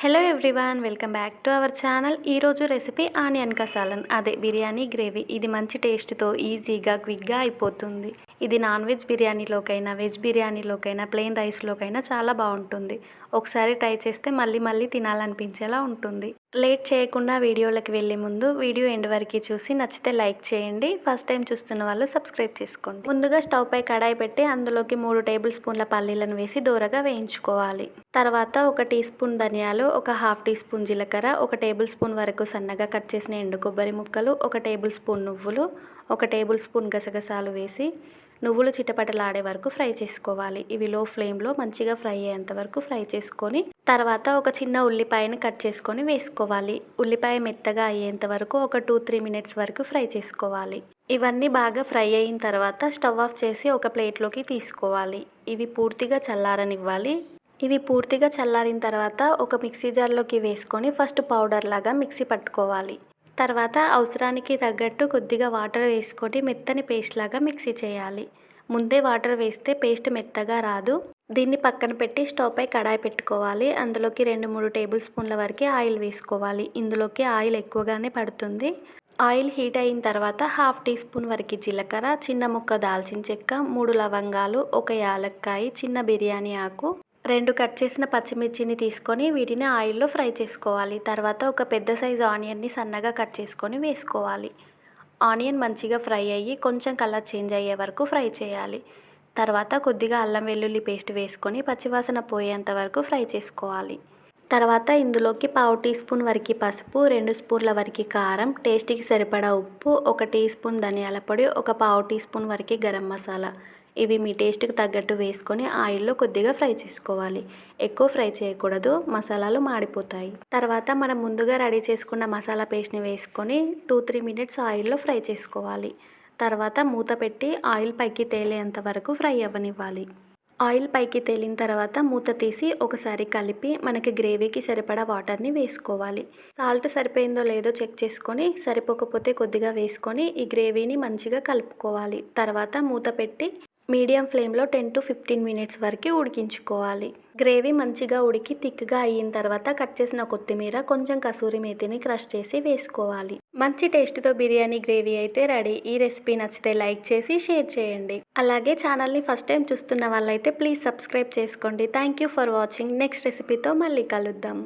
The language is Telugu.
Hello everyone, welcome back to our channel. ఈరోజు రెసిపీ ఆనియన్ కసాలన్, అదే బిర్యానీ గ్రేవీ. ఇది మంచి టేస్ట్తో ఈజీగా క్విక్గా అయిపోతుంది. ఇది నాన్ వెజ్ బిర్యానీలోకైనా, వెజ్ బిర్యానీలోకైనా, ప్లెయిన్ రైస్లోకైనా చాలా బాగుంటుంది. ఒకసారి ట్రై చేస్తే మళ్ళీ మళ్ళీ తినాలనిపించేలా ఉంటుంది. లేట్ చేయకుండా వీడియోలోకి వెళ్ళే ముందు వీడియో ఎండ్ వరకు చూసి నచ్చితే లైక్ చేయండి. ఫస్ట్ టైం చూస్తున్న వాళ్ళు సబ్స్క్రైబ్ చేసుకోండి. ముందుగా స్టవ్ పై కడాయి పెట్టి అందులోకి 3 టేబుల్ స్పూన్ల పల్లీలను వేసి దోరగా వేయించుకోవాలి. తర్వాత 1 టీ స్పూన్ ధనియాలు, 1/2 టీ స్పూన్ జీలకర్ర, 1 టేబుల్ స్పూన్ వరకు సన్నగా కట్ చేసిన ఎండు కొబ్బరి ముక్కలు, 1 టేబుల్ స్పూన్ నువ్వులు, 1 టేబుల్ స్పూన్ గసగసాలు వేసి నువ్వులు చిటపటలాడే వరకు ఫ్రై చేసుకోవాలి. ఇవి లో ఫ్లేమ్లో మంచిగా ఫ్రై అయ్యేంత వరకు ఫ్రై చేసుకొని తర్వాత ఒక చిన్న ఉల్లిపాయని కట్ చేసుకొని వేసుకోవాలి. ఉల్లిపాయ మెత్తగా అయ్యేంత వరకు ఒక 2-3 మినిట్స్ వరకు ఫ్రై చేసుకోవాలి. ఇవన్నీ బాగా ఫ్రై అయిన తర్వాత స్టవ్ ఆఫ్ చేసి ఒక ప్లేట్లోకి తీసుకోవాలి. ఇవి పూర్తిగా చల్లారనివ్వాలి. ఇవి పూర్తిగా చల్లారిన తర్వాత ఒక మిక్సీ జార్లోకి వేసుకొని ఫస్ట్ పౌడర్ లాగా మిక్సీ పట్టుకోవాలి. తర్వాత అవసరానికి తగ్గట్టు కొద్దిగా వాటర్ వేసుకొని మెత్తని పేస్ట్ లాగా మిక్సీ చేయాలి. ముందే వాటర్ వేస్తే పేస్ట్ మెత్తగా రాదు. దీన్ని పక్కన పెట్టి స్టవ్ పై కడాయి పెట్టుకోవాలి. అందులోకి 2-3 టేబుల్ స్పూన్ల వరకు ఆయిల్ వేసుకోవాలి. ఇందులోకి ఆయిల్ ఎక్కువగానే పడుతుంది. ఆయిల్ హీట్ అయిన తర్వాత 1/2 టీ స్పూన్ వరకు జీలకర్ర, చిన్న ముక్క దాల్చిన చెక్క, 3 లవంగాలు, 1 యాలక్కాయ, చిన్న బిర్యానీ ఆకు, 2 కట్ చేసిన పచ్చిమిర్చిని తీసుకొని వీటిని ఆయిల్లో ఫ్రై చేసుకోవాలి. తర్వాత ఒక పెద్ద సైజు ఆనియన్ని సన్నగా కట్ చేసుకొని వేసుకోవాలి. ఆనియన్ మంచిగా ఫ్రై అయ్యి కొంచెం కలర్ చేంజ్ అయ్యే వరకు ఫ్రై చేయాలి. తర్వాత కొద్దిగా అల్లం వెల్లుల్లి పేస్ట్ వేసుకొని పచ్చివాసన పోయేంత వరకు ఫ్రై చేసుకోవాలి. తర్వాత ఇందులోకి 1/2 టీ స్పూన్ వరకు పసుపు, 2 స్పూన్ల వరకు కారం, టేస్ట్కి సరిపడా ఉప్పు, 1 టీ స్పూన్ ధనియాల పొడి, 1/2 టీ స్పూన్ వరకు గరం మసాలా, ఇవి మీ టేస్ట్కి తగ్గట్టు వేసుకొని ఆయిల్లో కొద్దిగా ఫ్రై చేసుకోవాలి. ఎక్కువ ఫ్రై చేయకూడదు, మసాలాలు మాడిపోతాయి. తర్వాత మనం ముందుగా రెడీ చేసుకున్న మసాలా పేస్ట్ని వేసుకొని 2-3 మినిట్స్ ఆయిల్లో ఫ్రై చేసుకోవాలి. తర్వాత మూత పెట్టి ఆయిల్ పైకి తేలేంత వరకు ఫ్రై అవ్వనివ్వాలి. ఆయిల్ పైకి తేలిన తర్వాత మూత తీసి ఒకసారి కలిపి మనకి గ్రేవీకి సరిపడా వాటర్ని వేసుకోవాలి. సాల్ట్ సరిపోయిందో లేదో చెక్ చేసుకొని సరిపోకపోతే కొద్దిగా వేసుకొని ఈ గ్రేవీని మంచిగా కలుపుకోవాలి. తర్వాత మూత పెట్టి మీడియం ఫ్లేమ్లో 10-15 మినిట్స్ వరకు ఉడికించుకోవాలి. గ్రేవీ మంచిగా ఉడికి థిక్గా అయిన తర్వాత కట్ చేసిన కొత్తిమీర, కొంచెం కసూరి మేతిని క్రష్ చేసి వేసుకోవాలి. మంచి టేస్ట్తో బిర్యానీ గ్రేవీ అయితే రెడీ. ఈ రెసిపీ నచ్చితే లైక్ చేసి షేర్ చేయండి. అలాగే ఛానల్ని ఫస్ట్ టైం చూస్తున్న వాళ్ళైతే ప్లీజ్ సబ్స్క్రైబ్ చేసుకోండి. Thank you for watching. Next రెసిపీతో మళ్ళీ కలుద్దాం.